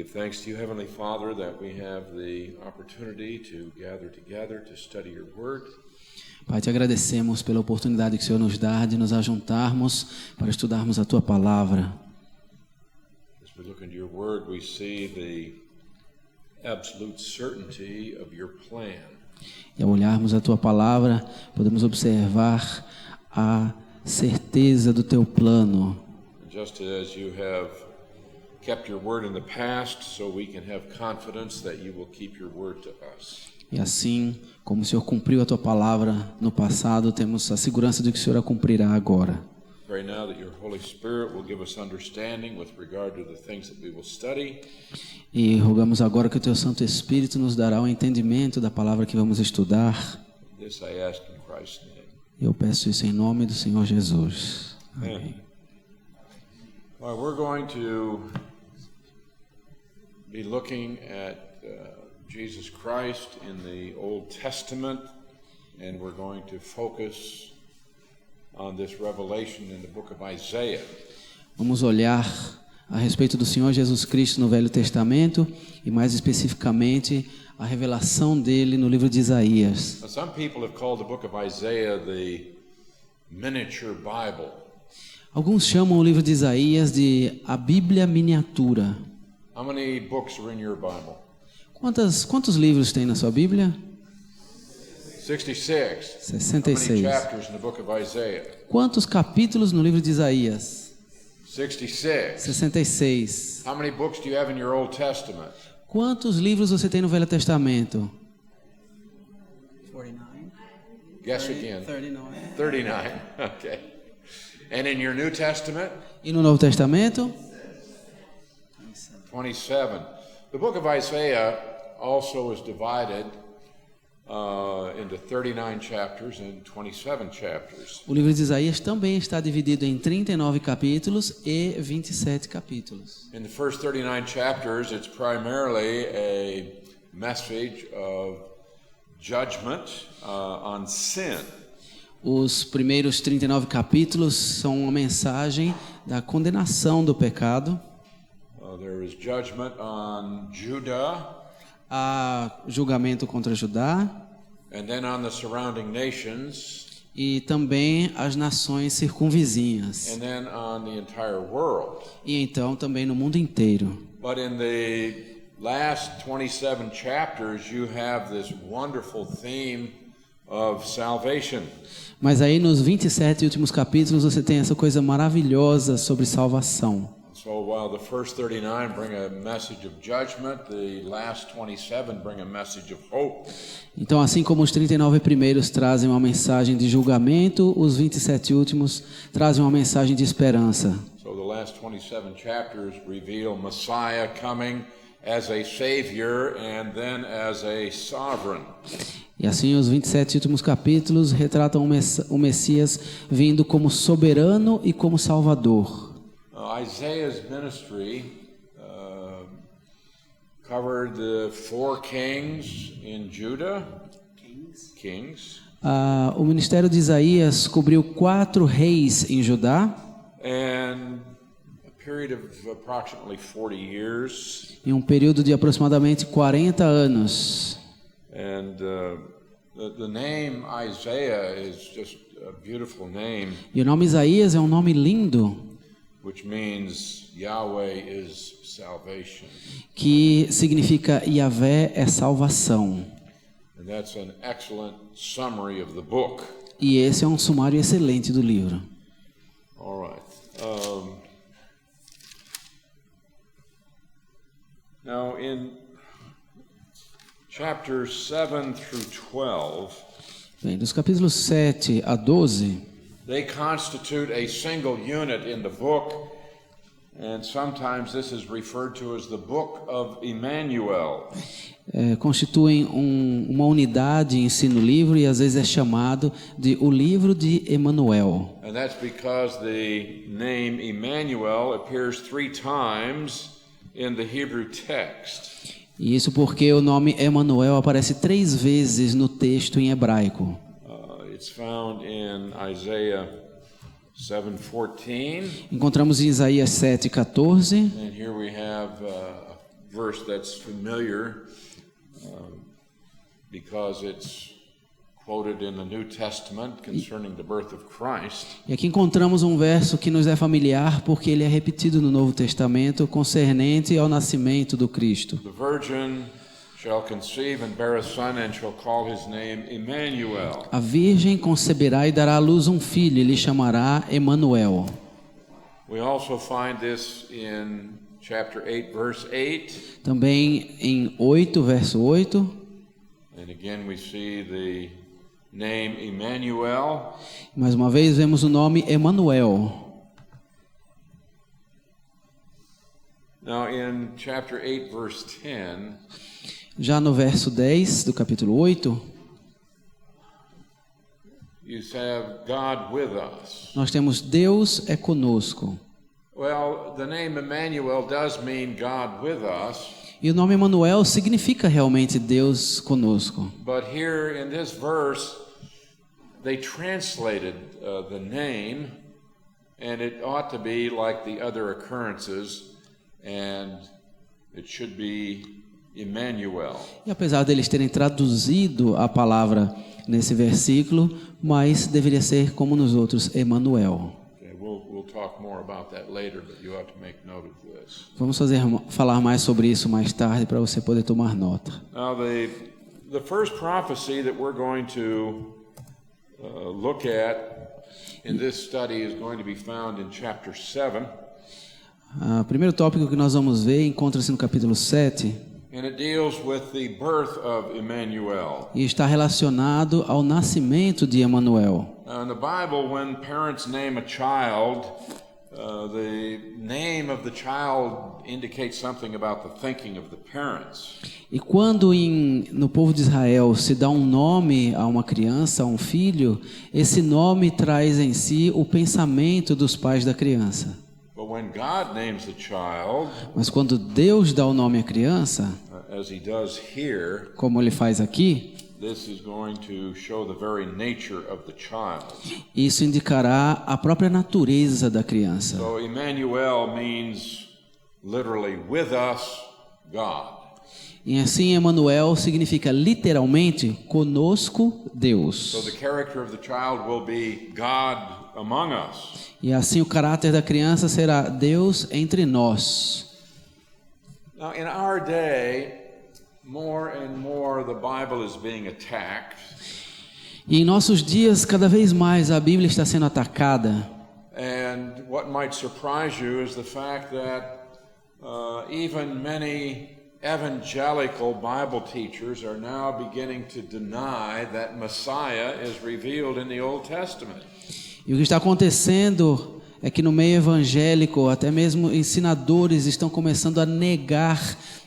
Give thanks to you, Heavenly Father, that we have the opportunity to gather together to study your word. Pai, te agradecemos pela oportunidade que o Senhor nos dá de nos ajuntarmos para estudarmos a tua palavra. As we look into your word, we see the absolute certainty of your plan. E ao olharmos a tua palavra, podemos observar a certeza do teu plano. Just as you have kept your word in the past, so we can have confidence that you will keep your word to us. E assim, como o Senhor cumpriu a tua palavra no passado, temos a segurança de que o Senhor a cumprirá agora. Pray now that your Holy Spirit will give us understanding with regard to the things that we will study. E rogamos agora que o teu Santo Espírito nos dará o entendimento da palavra que vamos estudar. This I ask in Christ's name. Eu peço isso em nome do Senhor Jesus. Amém. Well, we're going to be looking at Jesus Christ in the Old Testament, and we're going to focus on this revelation in the book of Isaiah. Vamos olhar a respeito do Senhor Jesus Cristo no Velho Testamento e mais especificamente a revelação dele no livro de Isaías. Now, some people have called the book of Isaiah the miniature Bible. Alguns chamam o livro de Isaías de a Bíblia miniatura. How many books are in your Bible? Quantos livros tem na sua Bíblia? 66. 66. How many chapters in the book of Isaiah? Quantos capítulos no livro de Isaías? 66. 66. How many books do you have in your Old Testament? Quantos livros você tem no Velho Testamento? 49. Guess again. 39. 39. Okay. And in your New Testament? E no Novo Testamento? 27. The book of Isaiah also is divided into 39 chapters and 27 chapters. O livro de Isaías também está dividido em 39 capítulos e 27 capítulos. In the first 39 chapters, it's primarily a message of judgment on sin. Os primeiros 39 capítulos são uma mensagem da condenação do pecado. There is judgment on Judah. Há julgamento contra Judá. And then on the surrounding nations. E também as nações circunvizinhas. And then on the entire world. E então também no mundo inteiro. But in the last 27 chapters, you have this wonderful theme of salvation. Mas aí nos 27 últimos capítulos você tem essa coisa maravilhosa sobre salvação. So while the first 39 bring a message of judgment, the last 27 bring a message of hope. Então, assim como os 39 primeiros trazem uma mensagem de julgamento, os 27 últimos trazem uma mensagem de esperança. So the last 27 chapters reveal Messiah coming as a savior and then as a sovereign. E assim os 27 últimos capítulos retratam o Messias vindo como soberano e como salvador. Isaiah's ministry covered the 4 kings in Judah. Kings. O ministério de Isaías cobriu 4 reis em Judá. And a period of approximately 40 years. Em um período de aproximadamente 40 anos. And the name Isaiah is just a beautiful name. E o nome Isaías é um nome lindo. Which means Yahweh is salvation. Que significa Yahvé é salvação. And that's an excellent summary of the book. E esse é um sumário excelente do livro. All right. Now in chapters 7 through 12, bem, dos capítulos 7 a 12, they constitute a single unit in the book, and sometimes this is referred to as the book of Emmanuel. Constituem uma unidade em si no livro e às vezes é chamado de o livro de Emanuel. And that's because the name Emmanuel appears 3 times in the Hebrew text. E isso porque o nome Emanuel aparece 3 vezes no texto em hebraico. It's found in Isaiah 7:14. Encontramos em Isaías 7:14. And here we have verse that's familiar because it's quoted in the New Testament concerning the birth of Christ. E aqui encontramos um verso que nos é familiar porque ele é repetido no Novo Testamento concernente ao nascimento do Cristo. The virgin shall conceive and bear a son and shall call his name Emmanuel. A virgem conceberá e dará à luz um filho, e lhe chamará Emanuel. We also find this in chapter 8 verse 8. Também em 8, verso 8. And again we see the name Emmanuel. Mais uma vez vemos o nome Emanuel. Now in chapter 8 verse 10, Já no verso 10 do capítulo 8, you have God with us. nós temos Deus é conosco. Well, the name Emmanuel does mean God with us, E o nome Emanuel significa realmente Deus conosco. but here in this verse they translated the name, and it ought to be like the other occurrences, and it should be Emmanuel. E apesar deles terem traduzido a palavra nesse versículo, mas deveria ser como nos outros, Emanuel. Okay, we'll talk more about that later, but you ought to make note of this. Vamos falar mais sobre isso mais tarde para você poder tomar nota. Now, the first prophecy that we're going to look at in this study is going to be found in chapter 7. O primeiro tópico que nós vamos ver encontra-se no capítulo 7 And it deals with the birth of Emmanuel. e está relacionado ao nascimento de Emanuel. Now, in the Bible, when parents name a child, the name of the child indicates something about the thinking of the parents. E quando no povo de Israel se dá um nome a uma criança, a um filho, esse nome traz em si o pensamento dos pais da criança. But when God names the child, Mas quando Deus dá o nome à criança, as he does here, como ele faz aqui, this is going to show the very nature of the child. isso indicará a própria natureza da criança. So Emmanuel means literally with us, God. E assim Emanuel significa literalmente conosco Deus. So the character of the child will be God among us. E assim o caráter da criança será Deus entre nós. Now in our day, more and more the Bible is being attacked. E em nossos dias, cada vez mais a Bíblia está sendo atacada. And what might surprise you is the fact that even many evangelical Bible teachers are now beginning to deny that Messiah is revealed in the Old Testament. E o que está acontecendo é que no meio evangélico, até mesmo ensinadores estão começando a negar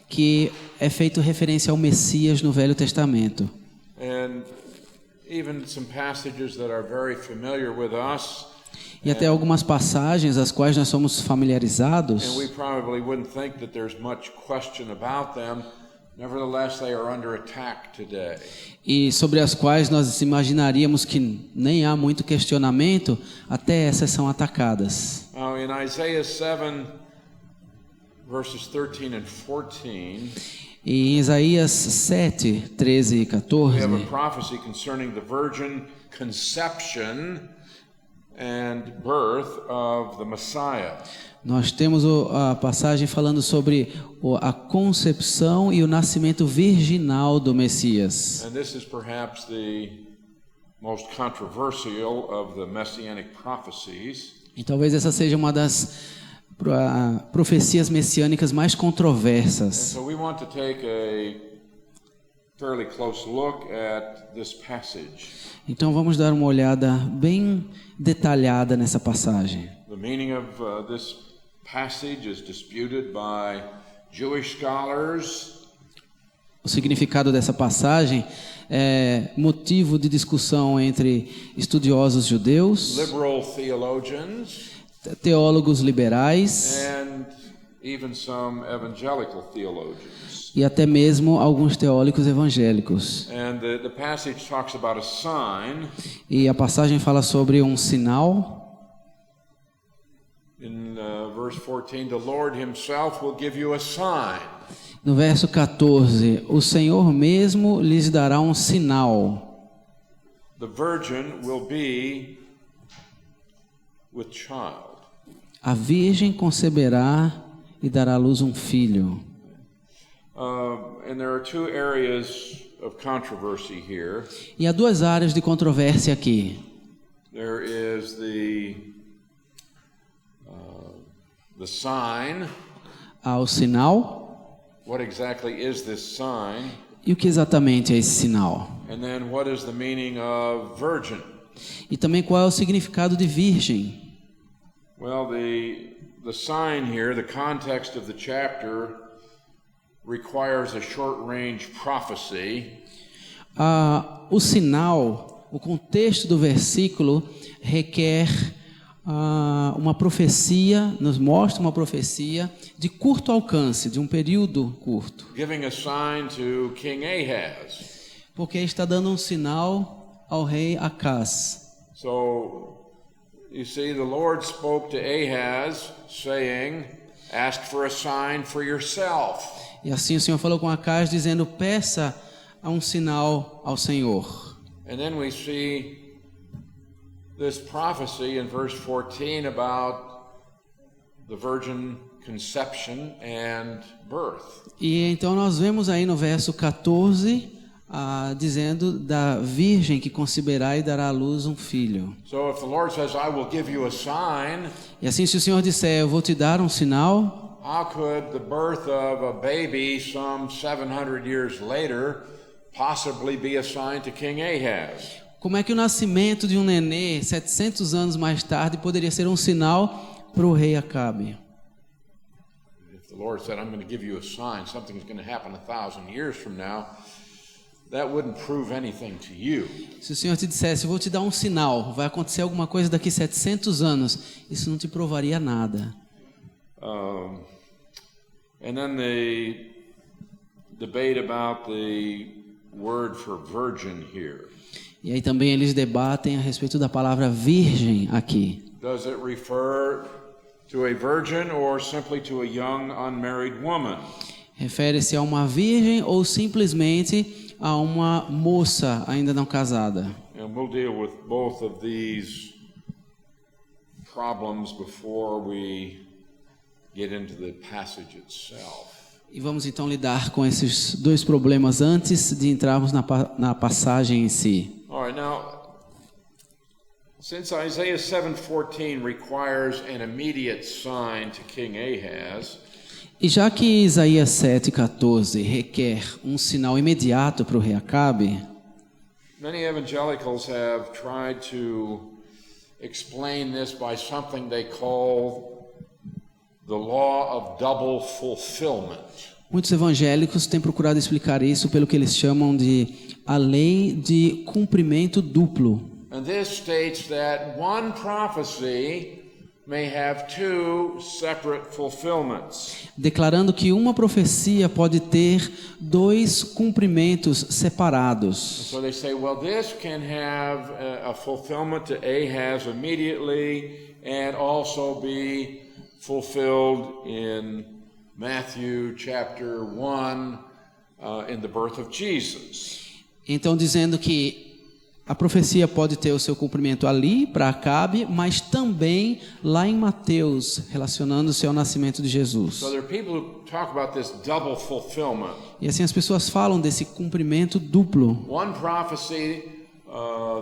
que é feito referência ao Messias no Velho Testamento. And even some passages that are very familiar with us. E até algumas passagens às quais nós somos familiarizados. And we probably wouldn't think that there's much question about them. Nevertheless, they are under attack today. E sobre as quais nós imaginaríamos que nem há muito questionamento, até essas são atacadas. Now, in Isaiah 7, verses 13 and 14, E em Isaías 7, 13 e we 14, have a prophecy concerning the virgin conception and birth of the Messiah. nós temos a passagem falando sobre a concepção e o nascimento virginal do Messias. And this is perhaps the most controversial of the messianic prophecies. E talvez essa seja uma das profecias messiânicas mais controversas. So we want to take a fairly close look at this passage. Então vamos dar uma olhada bem detalhada nessa passagem. The meaning of this passage is disputed by Jewish scholars. O significado dessa passagem é motivo de discussão entre estudiosos judeus, Liberal theologians, teólogos liberais and even some evangelical theologians. e até mesmo alguns teólogos evangélicos. And the passage talks about a sign. E a passagem fala sobre um sinal. In verse 14, the Lord himself will give you a sign. No verso 14, o Senhor mesmo lhes dará um sinal. The virgin will be with child. A virgem conceberá e dará à luz um filho. And there are two areas of controversy here. E há duas áreas de controvérsia aqui. There is the sign. Há o sinal. What exactly is this sign? E o que exatamente é esse sinal? And then what is the meaning of virgin? E também qual é o significado de virgem? Well, the sign here, the context of the chapter requires a short-range prophecy. O sinal, o contexto do versículo requer uma profecia, nos mostra uma profecia de curto alcance, de um período curto. Giving a sign to King Ahaz. Porque está dando um sinal ao rei Acaz. So, you see, the Lord spoke to Ahaz, saying, ask for a sign for yourself. E assim o Senhor falou com Acaz, dizendo, peça um sinal ao Senhor. And then we see this prophecy in verse 14 about the virgin conception and birth. E então nós vemos aí no verso 14, dizendo da virgem que conceberá e dará à luz um filho. So if the Lord says, I will give you a sign, E assim se o Senhor disser, eu vou te dar um sinal, how could the birth of a baby some 700 years later possibly be a sign to King Ahaz? como é que o nascimento de um nenê 700 anos mais tarde poderia ser um sinal para o rei Acabe? If the Lord said, I'm going to give you a sign, something's going to happen 1,000 years from now, that wouldn't prove anything to you. Se o Senhor te dissesse, eu vou te dar um sinal, vai acontecer alguma coisa daqui 700 anos, isso não te provaria nada. And then the debate about the word for virgin here. E aí também eles debatem a respeito da palavra virgem aqui. Does it refer to a virgin or simply to a young unmarried woman? Refere-se a uma virgem ou simplesmente a uma moça ainda não casada? And we'll deal with both of these problems before we get into the passage itself. E vamos então lidar com esses dois problemas antes de entrarmos na passagem em si. All right, now, since Isaiah 7:14 requires an immediate sign to King Ahaz, E já que Isaías 7,14 requer um sinal imediato para o rei Acabe, many evangelicals have tried to explain this by something they call the law of double fulfillment. muitos evangélicos têm procurado explicar isso pelo que eles chamam de a lei de cumprimento duplo. And this states that one prophecy may have two separate fulfillments. Declarando que uma profecia pode ter dois cumprimentos separados. So they say, well, this can have a fulfillment to Ahaz immediately and also be fulfilled in Matthew chapter 1 in the birth of Jesus. Então dizendo que a profecia pode ter o seu cumprimento ali para Acabe, mas também lá em Mateus, relacionando-se ao nascimento de Jesus. So there are people who talk about this double fulfillment. E assim as pessoas falam desse cumprimento duplo. One prophecy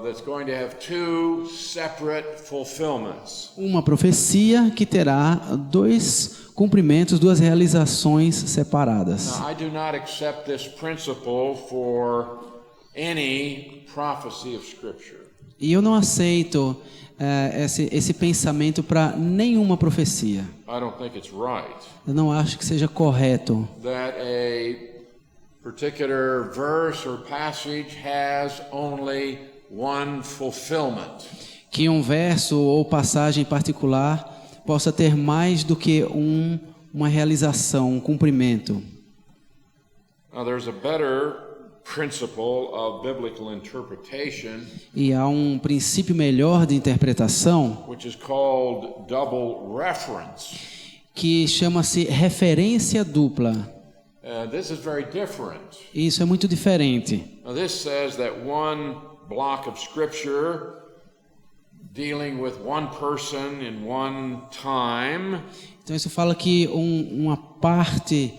that's going to have two separate fulfillments. Uma profecia que terá dois cumprimentos, duas realizações separadas. Now, I do not accept this principle for any prophecy of Scripture. E eu não aceito esse pensamento para nenhuma profecia. I don't think it's right Eu não acho que seja correto that a particular verse or passage has only one fulfillment. que um verso ou passagem particular possa ter mais do que uma realização, um cumprimento. Now, there's a better principle of biblical interpretation, E há um princípio melhor de interpretação which is called double reference. que chama-se referência dupla. This is very different. Isso é muito diferente. Now, this says that one block of scripture dealing with one person in one time Então isso fala que uma parte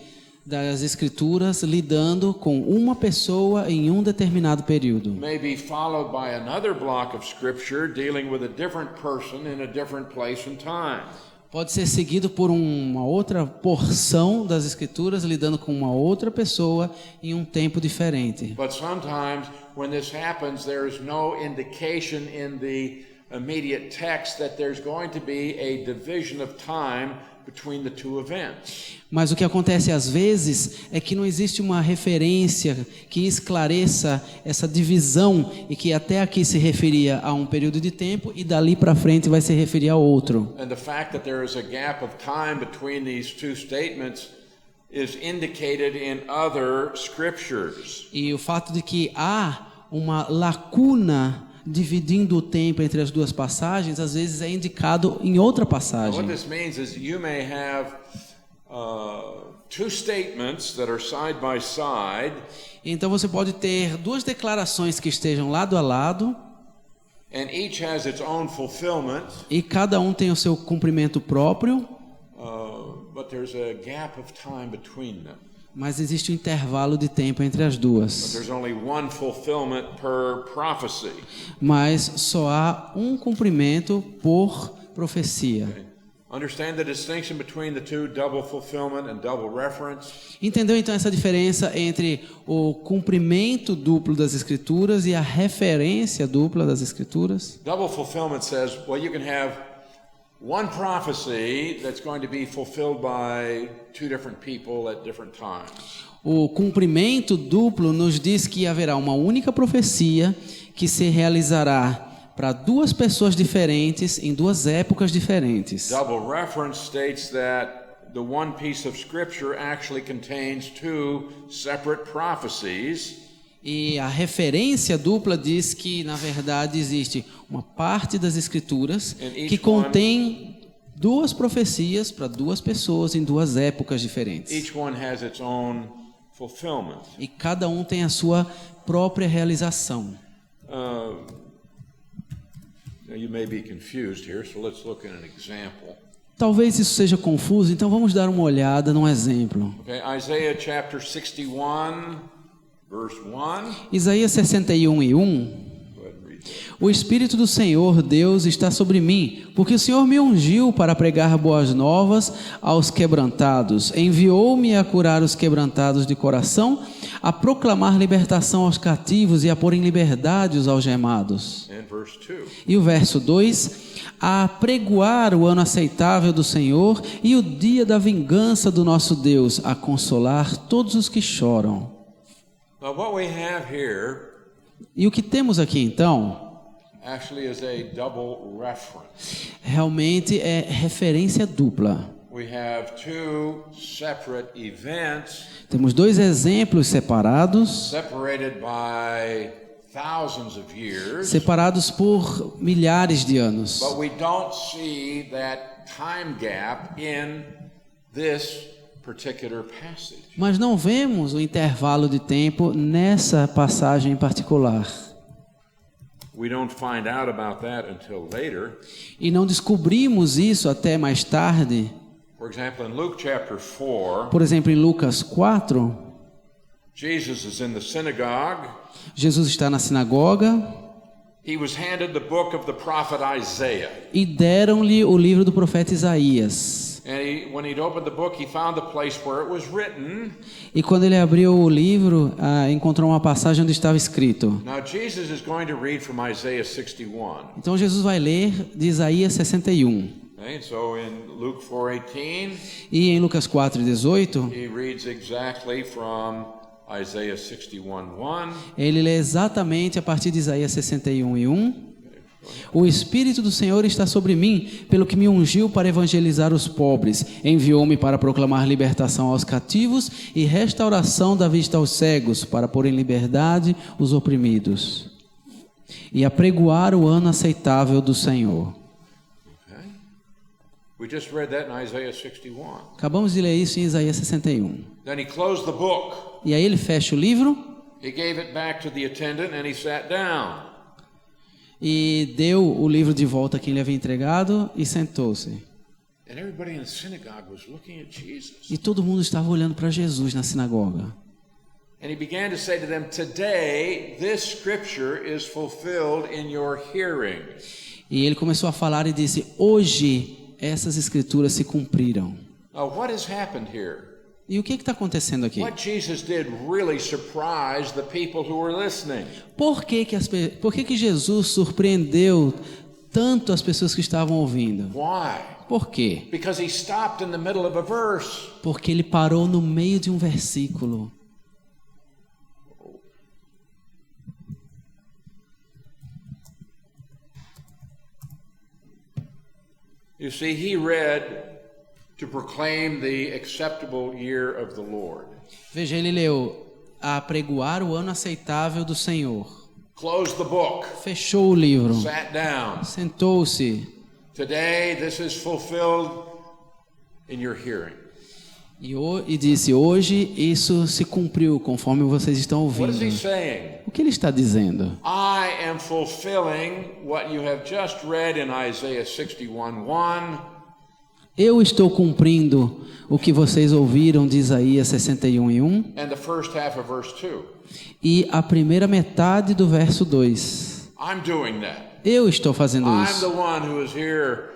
das escrituras lidando com uma pessoa em um determinado período. may be followed by another block of scripture dealing with a different person in a different place and time. Pode ser seguido por uma outra porção das escrituras lidando com uma outra pessoa em um tempo diferente. But sometimes when this happens, there is no indication in the immediate text that there's going to be a division of time between the two events. Mas o que acontece às vezes é que não existe uma referência que esclareça essa divisão e que até aqui se referia a um período de tempo e dali para frente vai se referir a outro. And the fact that there is a gap of time between these two statements is indicated in other scriptures. E o fato de que há uma lacuna dividindo o tempo entre as duas passagens, às vezes é indicado em outra What passagem. this means is you may have two statements that are side by side, Então você pode ter duas declarações que estejam lado a lado and each has its own fulfillment, e cada um tem o seu cumprimento próprio, but there's a gap of time between them. mas existe um intervalo de tempo entre as But duas. there's only one fulfillment per prophecy. Mas só há um cumprimento por profecia. Understand the distinction between the two, double fulfillment and double reference? Entendeu então essa diferença entre o cumprimento duplo das escrituras e a referência dupla das escrituras? Double fulfillment says, well, you can have one prophecy that's going to be fulfilled by two different people at different times. O cumprimento duplo nos diz que haverá uma única profecia que se realizará para duas pessoas diferentes em duas épocas diferentes. Double reference states that the one piece of scripture actually contains two separate prophecies. E a referência dupla diz que, na verdade, existe uma parte das escrituras que contém duas profecias para duas pessoas em duas épocas diferentes. Each one has its own fulfillment. E cada um tem a sua própria realização. Now you may be confused here, so let's look at an example. Talvez isso seja confuso, então vamos dar uma olhada num exemplo. Okay, Isaiah chapter 61, verse 1. Isaías 61:1. Go ahead and read that. O Espírito do Senhor Deus está sobre mim, porque o Senhor me ungiu para pregar boas novas aos quebrantados. Enviou-me a curar os quebrantados de coração, a proclamar libertação aos cativos e a pôr em liberdade os algemados. And verse 2. E o verso 2, a pregoar o ano aceitável do Senhor e o dia da vingança do nosso Deus, a consolar todos os que choram. Now what we have here E o que temos aqui então, actually is a double reference. realmente é referência dupla. We have two separate events Temos dois exemplos separados, separated by thousands of years, separados por milhares de anos. but we don't see that time gap in this particular passage. Mas não vemos o intervalo de tempo nessa passagem em particular. We don't find out about that until later. E não descobrimos isso até mais tarde. For example, in Luke chapter 4, Por exemplo, em Lucas 4, Jesus is in the synagogue. Jesus está na sinagoga He was handed the book of the prophet Isaiah. e deram-lhe o livro do profeta Isaías. And when he'd opened the book, he found the place where it was written. E quando ele abriu o livro, encontrou uma passagem onde estava escrito. Now Jesus is going to read from Isaiah 61. Então Jesus vai ler de Isaías 61. Okay, so in Luke 4:18, E em Lucas 4:18, he reads exactly from Isaiah 61:1. ele lê exatamente a partir de Isaías 61:1. O Espírito do Senhor está sobre mim, pelo que me ungiu para evangelizar os pobres. Enviou-me para proclamar libertação aos cativos e restauração da vista aos cegos, para pôr em liberdade os oprimidos. E apregoar o ano aceitável do Senhor. Okay. We just read that in Isaiah 61. Acabamos de ler isso em Isaías 61. Then he closed the book. E aí ele fecha o livro He gave it back to the attendant and he sat down. e deu o livro de volta a quem lhe havia entregado e sentou-se. And everybody in the synagogue was looking at Jesus. E todo mundo estava olhando para Jesus na sinagoga. And he began to say to them, "Today this scripture is fulfilled in your hearing." E ele começou a falar e disse: hoje essas escrituras se cumpriram. Now, what has happened here? E o que está acontecendo aqui? What Jesus did really surprised the people who were listening. Por que Jesus surpreendeu tanto as pessoas que estavam ouvindo? Why? Por quê? Because he stopped in the middle of a verse. Porque ele parou no meio de um versículo. You see, he read to proclaim the acceptable year of the Lord. Veja, ele leu: a apregoar o ano aceitável do Senhor. Closed the book. Fechou o livro. Sat down. Sentou-se. Today this is fulfilled in your hearing. E disse: hoje isso se cumpriu conforme vocês estão What is he ouvindo. saying? O que ele está dizendo? I am fulfilling what you have just read in Isaiah 61:1. Eu estou cumprindo o que vocês ouviram de Isaías 61:1 and the first half of verse 2. e a primeira metade do verso 2. I'm doing that. Eu estou fazendo I'm isso. the one who is here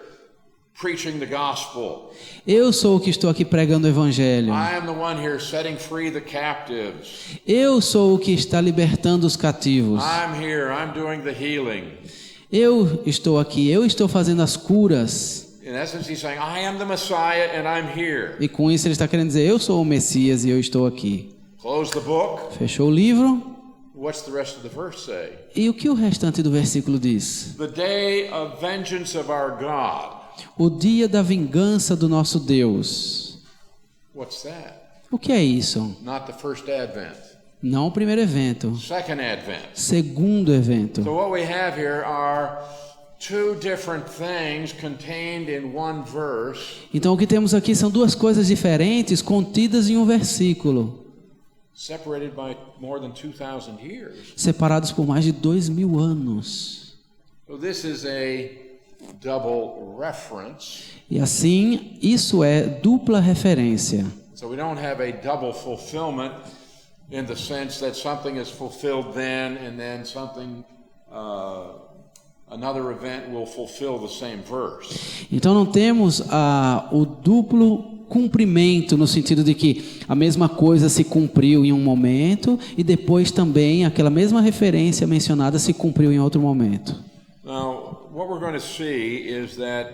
preaching the gospel. Eu sou o que estou aqui pregando o evangelho. I am the one here setting free the captives. Eu sou o que está libertando os cativos. I'm here, I'm doing the healing. Eu estou aqui, eu estou fazendo as curas. In essence, he's saying, I am the Messiah and I'm here. E com isso ele está querendo dizer: eu sou o Messias e eu estou aqui. Close the book. Fechou o livro. What's the rest of the verse say? E o que o restante do versículo diz? The day of vengeance of our God. O dia da vingança do nosso Deus. What's that? O que é isso? Not the first advent. Não o primeiro evento. Second advent. Segundo evento. So what we have here are two different things contained in one verse. Então o que temos aqui são duas coisas diferentes contidas em um versículo. Separated by more than 2,000 years. Separados por mais de 2.000 anos. So this is a double reference. E assim, isso é dupla referência. So we don't have a double fulfillment in the sense that something is fulfilled then and then something another event will fulfill the same verse. Então não temos o duplo cumprimento no sentido de que a mesma coisa se cumpriu em um momento e depois também aquela mesma referência mencionada se cumpriu em outro momento. Now, what we're going to see is that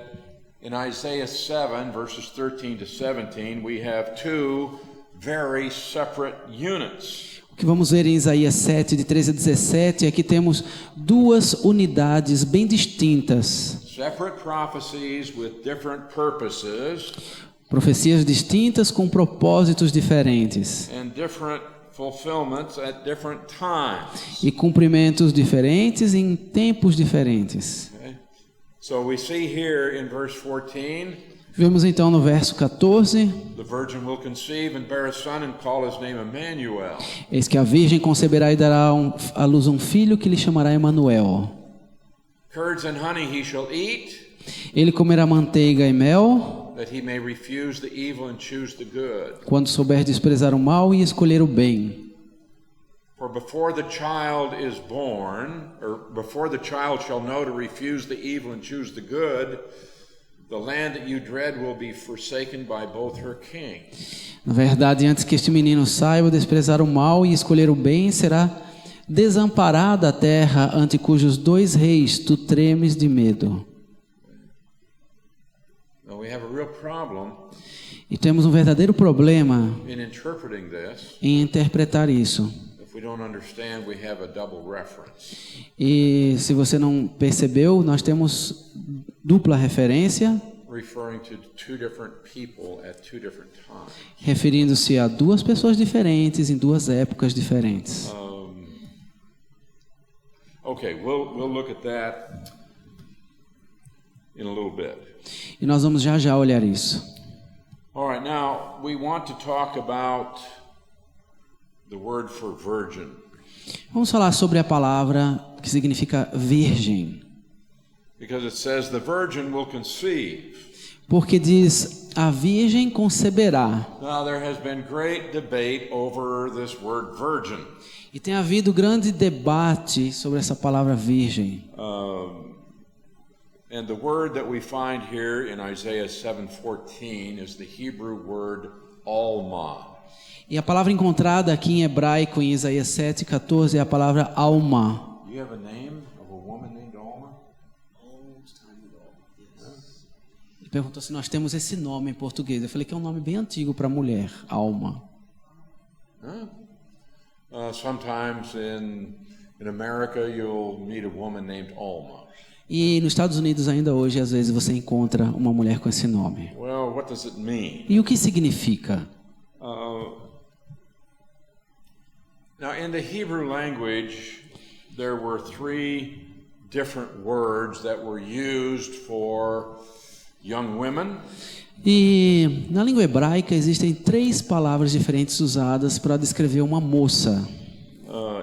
in Isaiah 7 verses 13 to 17 we have two very separate units. O que vamos ver em Isaías 7, de 13 a 17, é que temos duas unidades bem distintas. Separate prophecies with different purposes. Profecias distintas com propósitos diferentes. And different fulfillments at different times. E cumprimentos diferentes em tempos diferentes. Okay? So we see here in verse 14, Vemos então no verso 14, the virgin will conceive and bear a son and call his name Emmanuel. eis que a virgem conceberá e dará à luz um filho que lhe chamará Emanuel. Curds and honey he shall eat, Ele comerá manteiga e mel, that he may refuse the evil and choose the good. quando souber desprezar o mal e escolher o bem. For before the child is born, or before the child shall know to refuse the evil and choose the good, the land that you dread will be forsaken by both her kings. Na verdade, antes que este menino saiba desprezar o mal e escolher o bem, será desamparada a terra ante cujos dois reis tu tremes de medo. Now we have a real problem E temos um verdadeiro problema in interpreting this. em interpretar isso. If we don't understand, we have a double reference. E se você não percebeu, nós temos dupla referência, Referring to two different people at two different times. referindo-se a duas pessoas diferentes em duas épocas diferentes. Okay, we'll look at that in a little bit. E nós vamos já já olhar isso. All right, now we want to talk about the word for virgin. Vamos falar sobre a palavra que significa virgem. Because it says the virgin will conceive. Porque diz, a virgem conceberá. Now there has been great debate over this word virgin. E tem havido grande debate sobre essa palavra virgem. And the word that we find here in Isaiah 7:14 is the Hebrew word alma. E a palavra encontrada aqui em hebraico, em Isaías 7:14, é a palavra alma. Do you have a name of a woman named Alma? Ele perguntou se nós temos esse nome em português. Eu falei que é um nome bem antigo para mulher, alma. Sometimes in America you'll meet a woman named Alma. E nos Estados Unidos ainda hoje, às vezes, você encontra uma mulher com esse nome. Well, what does it mean? E o que significa? Now, in the Hebrew language, there were three different words that were used for young women. E na língua hebraica existem 3 palavras diferentes usadas para descrever uma moça.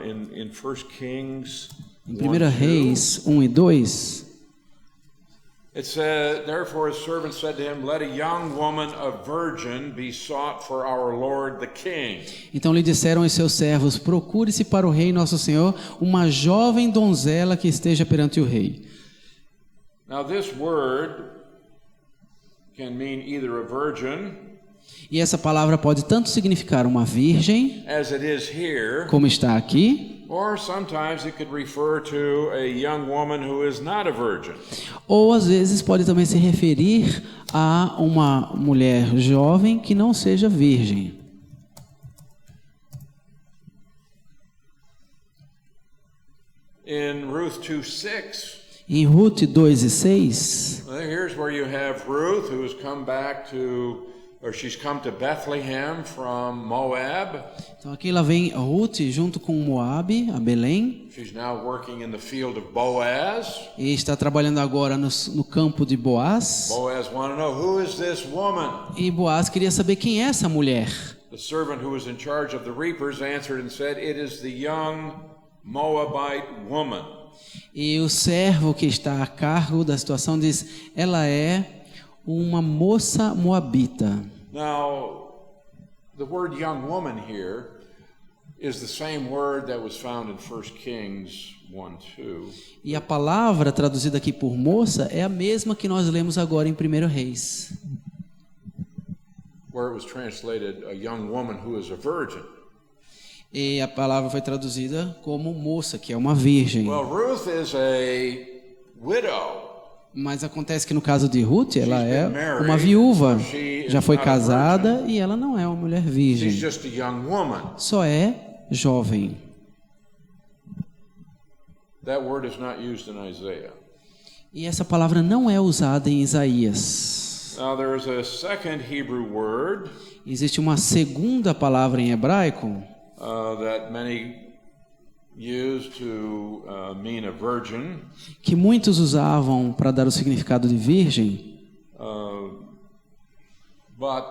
In 1 Kings Em 1 Reis 1 e 2, it said, therefore his servant said to him, let a young woman, a virgin, be sought for our Lord the King. então lhe disseram os seus servos, procure-se para o rei nosso senhor uma jovem donzela que esteja perante o rei. Now this word can mean either a virgin, E essa palavra pode tanto significar uma virgem, as it is here, como está aqui, or sometimes it could refer to a young woman who is not a virgin. ou às vezes pode também se referir a uma mulher jovem que não seja virgem. In Ruth 2:6, Em Ruth 2 e 6, here's where you have Ruth, who has come back to, or she's come to Bethlehem from Moab. então aqui lá vem Ruth junto com Moabe, a Belém, She's now working in the field of Boaz. e está trabalhando agora no campo de Boaz. Boaz wanted to know, who is this woman? E Boaz queria saber quem é essa mulher. The servant who was in charge of the reapers answered and said, it is the young Moabite woman. E o servo que está a cargo da situação diz, ela é uma moça moabita. Now, the word young woman here is the same word that was found in 1 Kings 1:2. E a palavra traduzida aqui por moça é a mesma que nós lemos agora em 1 Reis. Where it was translated, a young woman who is a virgin. E a palavra foi traduzida como moça, que é uma virgem. Well, Ruth is a widow. Mas acontece que no caso de Ruth, ela é uma viúva, já foi casada e ela não é uma mulher She's virgem, just a young woman. só é jovem. That word is not used in Isaiah. E essa palavra não é usada em Isaías. Now there is a second Hebrew word Existe uma segunda palavra em hebraico that many use to mean a virgin, que muitos usavam para dar o significado de virgem, but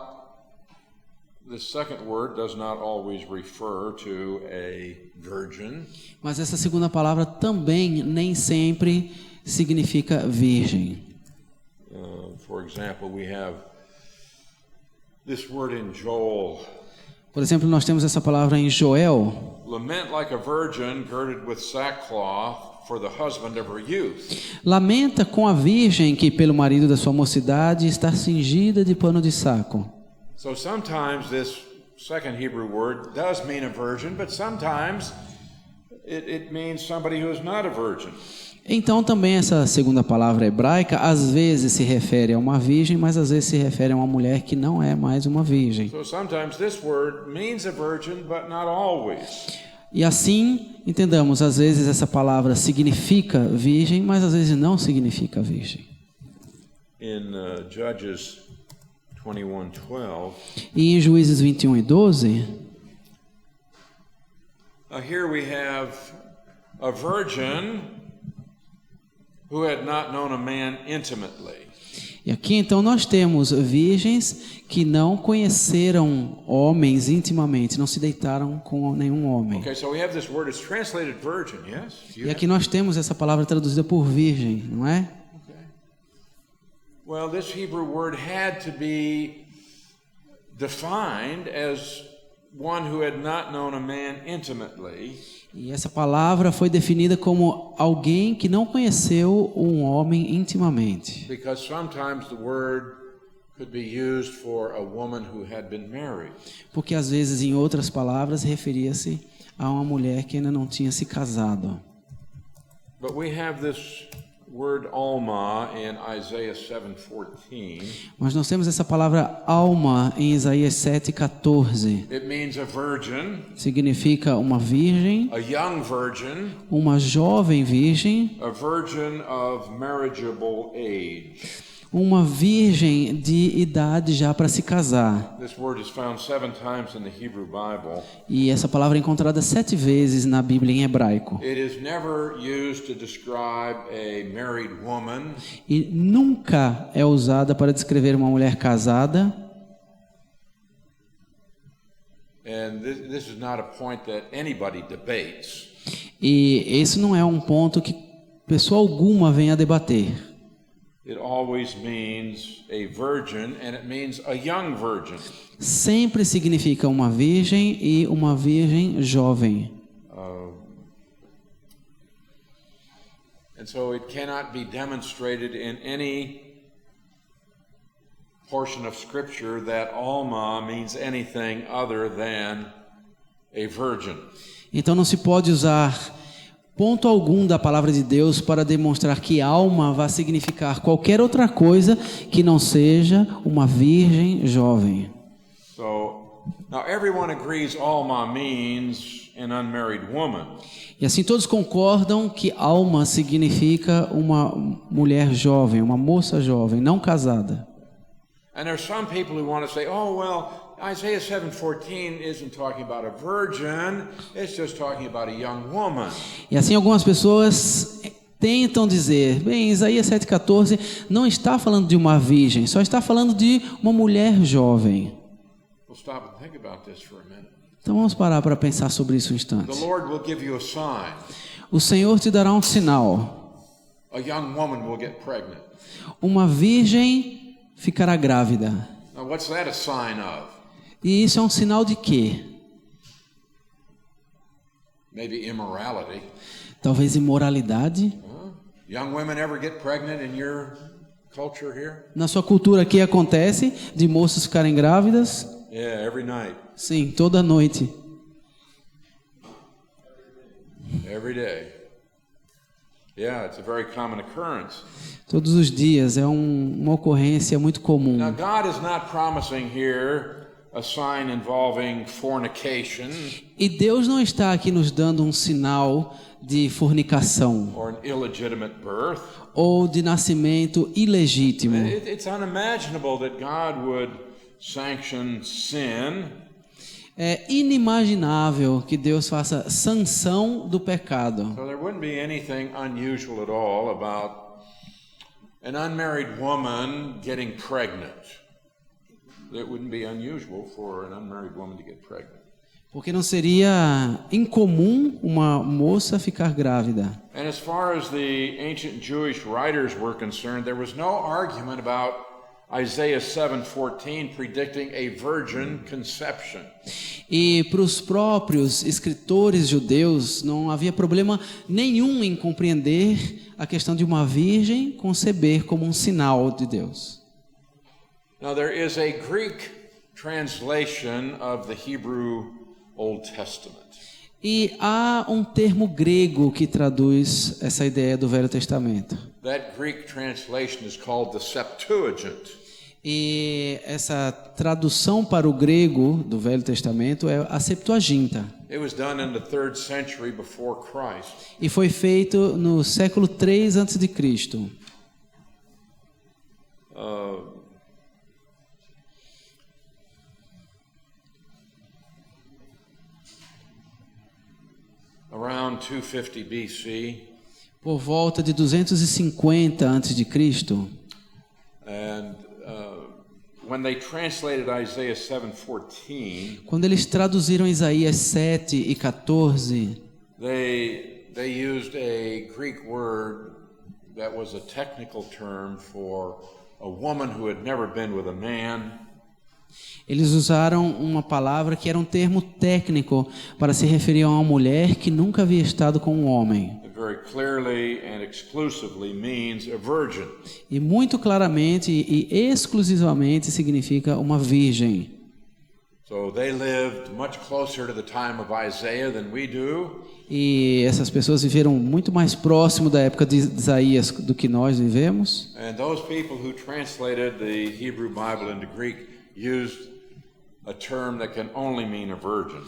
the second word does not always refer to a virgin. mas essa segunda palavra também nem sempre significa virgem. For example, we have this word in Joel. Por exemplo, nós temos essa palavra em Joel. Lament like a virgin girded with sackcloth for the husband of her youth. Lamenta com a virgem que pelo marido da sua mocidade está cingida de pano de saco. So sometimes this second Hebrew word does mean a virgin, but sometimes it means somebody who is not a virgin. Então também essa segunda palavra hebraica às vezes se refere a uma virgem, mas às vezes se refere a uma mulher que não é mais uma virgem. So sometimes this word means a virgin, but not always. E assim, entendamos, às vezes essa palavra significa virgem, mas às vezes não significa virgem. In Judges 21:12, E em Juízes 21 e 12, here we have a virgin who had not known a man intimately. E aqui então nós temos virgens que não conheceram homens intimamente, não se deitaram com nenhum homem. Okay, so we have this word, it's translated virgin, yes? E aqui nós temos essa palavra traduzida por virgem, não é? Okay. Well, this Hebrew word had to be defined as one who had not known a man intimately. E essa palavra foi definida como alguém que não conheceu um homem intimamente. Because sometimes the word could be used for a woman who had been married. Porque às vezes, em outras palavras, referia-se a uma mulher que ainda não tinha se casado. But we have this word alma in Isaiah 7:14. Mas nós temos essa palavra alma em Isaías 7:14. It means a virgin, Significa uma virgem, a young virgin, uma jovem virgem, a virgin of marriageable age. uma virgem de idade já para se casar. This word is found 7 times in the Hebrew Bible. E essa palavra é encontrada 7 vezes na Bíblia em hebraico. It is never used to describe a married woman. E nunca é usada para descrever uma mulher casada. And this is not a point that anybody debates. E esse não é um ponto que pessoa alguma venha a debater. It always means a virgin, and it means a young virgin. Sempre significa uma virgem e uma virgem jovem. And so it cannot be demonstrated in any portion of Scripture that alma means anything other than a virgin. Então não se pode usar ponto algum da palavra de Deus para demonstrar que alma vai significar qualquer outra coisa que não seja uma virgem jovem. So now everyone agrees alma means an unmarried woman. E assim todos concordam que alma significa uma mulher jovem, uma moça jovem, não casada. And there's some people who want to say, oh, well, Isaiah 7:14 isn't talking about a virgin, it's just talking about a young woman. E assim algumas pessoas tentam dizer, bem, Isaías 7,14 não está falando de uma virgem, só está falando de uma mulher jovem. We'll stop and think about this for a minute. Então vamos parar para pensar sobre isso um instante. The Lord will give you a sign. O Senhor te dará um sinal. A young woman will get pregnant. Uma virgem ficará grávida. Now, what's that a sign of? E isso é um sinal de quê? Maybe immorality. Talvez imoralidade. Young women ever get pregnant in your culture here? Na sua cultura aqui acontece de moças ficarem grávidas? Yeah, every night. Sim, toda noite. Every day. Yeah, it's a very common occurrence. Todos os dias é uma ocorrência muito comum. Now, God is not promising here a sign involving fornication E Deus não está aqui nos dando um sinal de fornicação or an illegitimate birth. ou de nascimento ilegítimo. It's unimaginable that God would sanction sin. É inimaginável que Deus faça sanção do pecado. So there wouldn't be anything unusual at all about an unmarried woman getting pregnant. It wouldn't be unusual for an unmarried woman to get pregnant. Porque não seria incomum uma moça ficar grávida. And as far as the ancient Jewish writers were concerned, there was no argument about Isaiah 7:14 predicting a virgin conception. E para os próprios escritores judeus não havia problema nenhum em compreender a questão de uma virgem conceber como um sinal de Deus. Now there is a Greek translation of the Hebrew Old Testament. E há um termo grego que traduz essa ideia do Velho Testamento. That Greek translation is called the Septuagint. E essa tradução para o grego do Velho Testamento é a Septuaginta. It was done in the 3rd century before Christ. E foi feito no século 3 a.C. Around 250 BC. por volta de 250 a.C. And when they translated Isaiah 7:14, Quando eles traduziram Isaías 7:14, they used a Greek word that was a technical term for a woman who had never been with a man. eles usaram uma palavra que era um termo técnico para se referir a uma mulher que nunca havia estado com um homem. It very clearly and exclusively means a virgin. E muito claramente e exclusivamente significa uma virgem. So they lived much closer to the time of Isaiah than we do. E essas pessoas viveram muito mais próximo da época de Isaías do que nós vivemos. And those people who translated the Hebrew Bible into Greek used a term that can only mean a virgin.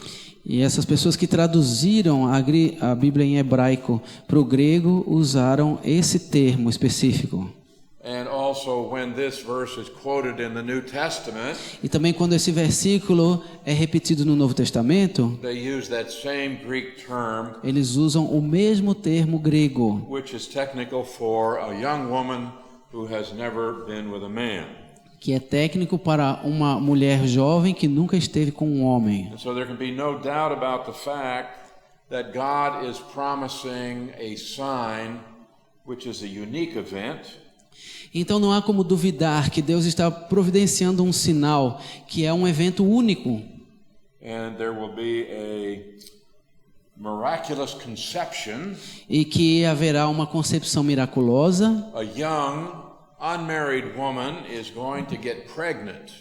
E essas pessoas que traduziram a Bíblia em hebraico para o grego usaram esse termo específico. And also when this verse is quoted in the New Testament, E também quando esse versículo é repetido no Novo Testamento, they use that same Greek term, eles usam o mesmo termo grego, which is technical for a young woman who has never been with a man. que é técnico para uma mulher jovem que nunca esteve com um homem. And so there can be no doubt about the fact that God is promising a sign which is a unique event. Então não há como duvidar que Deus está providenciando um sinal que é um evento único. And there will be a miraculous conception. E que haverá uma concepção miraculosa. A young, unmarried woman is going to get pregnant.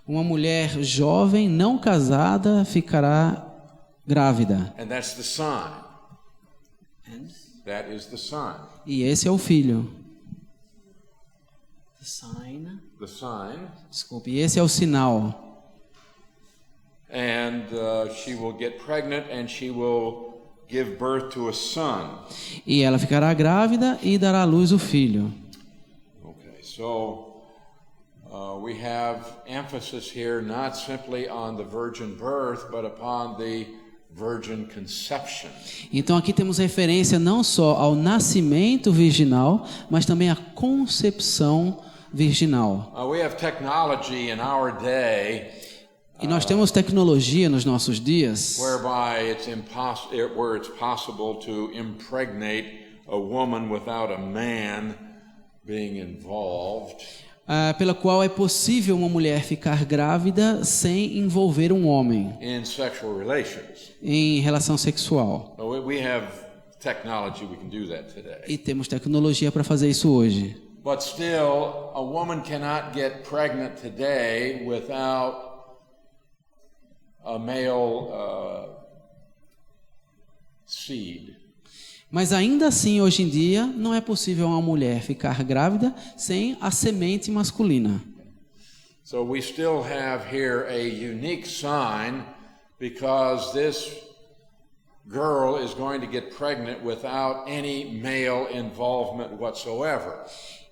Uma mulher jovem, não casada, ficará grávida. And that's the sign. That is the sign. E esse é o filho. The sign. Desculpe, e esse é o sinal. And she will get pregnant and she will give birth to a son. E ela ficará grávida e dará à luz o filho. Okay, so we have emphasis here not simply on the virgin birth, but upon the virgin conception. Então aqui temos referência não só ao nascimento virginal, mas também à concepção virginal. We have technology in our day. E nós temos tecnologia nos nossos dias, Whereby where it's possible to impregnate a woman without a man being involved. Pela qual é possível uma mulher ficar grávida sem envolver um homem In sexual relations. em relação sexual. We have technology, we can do that today. E temos tecnologia para fazer isso hoje. But still, a woman cannot get pregnant today without a male seed. Mas ainda assim, hoje em dia, não é possível uma mulher ficar grávida sem a semente masculina. So we still have here a unique sign because this girl is going to get pregnant without any male involvement whatsoever.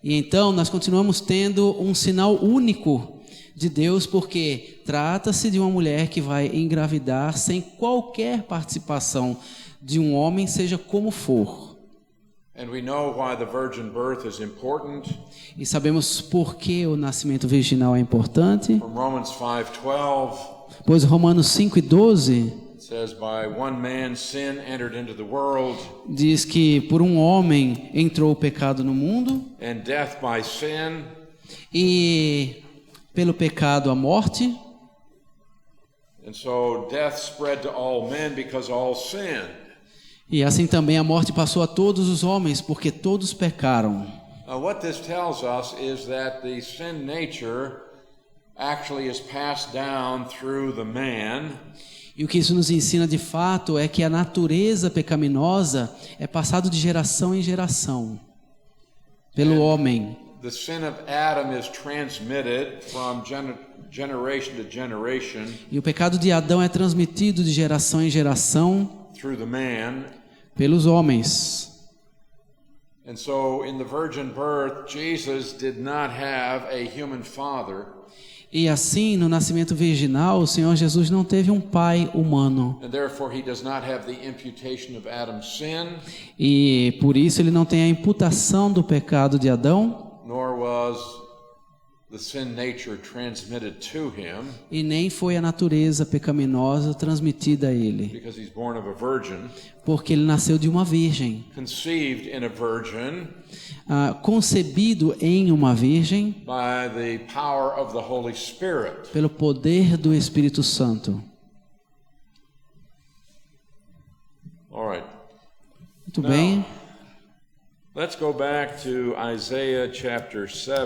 E então nós continuamos tendo um sinal único de Deus, porque trata-se de uma mulher que vai engravidar sem qualquer participação de um homem, seja como for. And we know why the virgin birth is important. E sabemos por que o nascimento virginal é importante. From Romans 5:12, Pois Romanos 5:12 it says, "By one man sin entered into the world, diz que por um homem entrou o pecado no mundo, and death by sin, e pelo pecado a morte, and so death spread to all men because all sinned." e assim também a morte passou a todos os homens, porque todos pecaram. What this tells us is that the sin nature actually is passed down through the man. E o que isso nos ensina de fato é que a natureza pecaminosa é passada de geração em geração pelo homem. The sin of Adam is transmitted from generation to generation E o pecado de Adão é transmitido de geração em geração through the man. pelos homens. And so in the virgin birth, Jesus did not have a human father. E assim, no nascimento virginal, o Senhor Jesus não teve um pai humano. And therefore he does not have the imputation of Adam's sin, E por isso ele não tem a imputação do pecado de Adão, nor was the sin nature transmitted to him, e nem foi a natureza pecaminosa transmitida a ele, because he's born of a virgin, porque ele nasceu de uma virgem, conceived in a virgin concebido em uma virgem by the power of the Holy Spirit. pelo poder do Espírito Santo. All right. Muito bem. Let's go back to Isaiah chapter 7.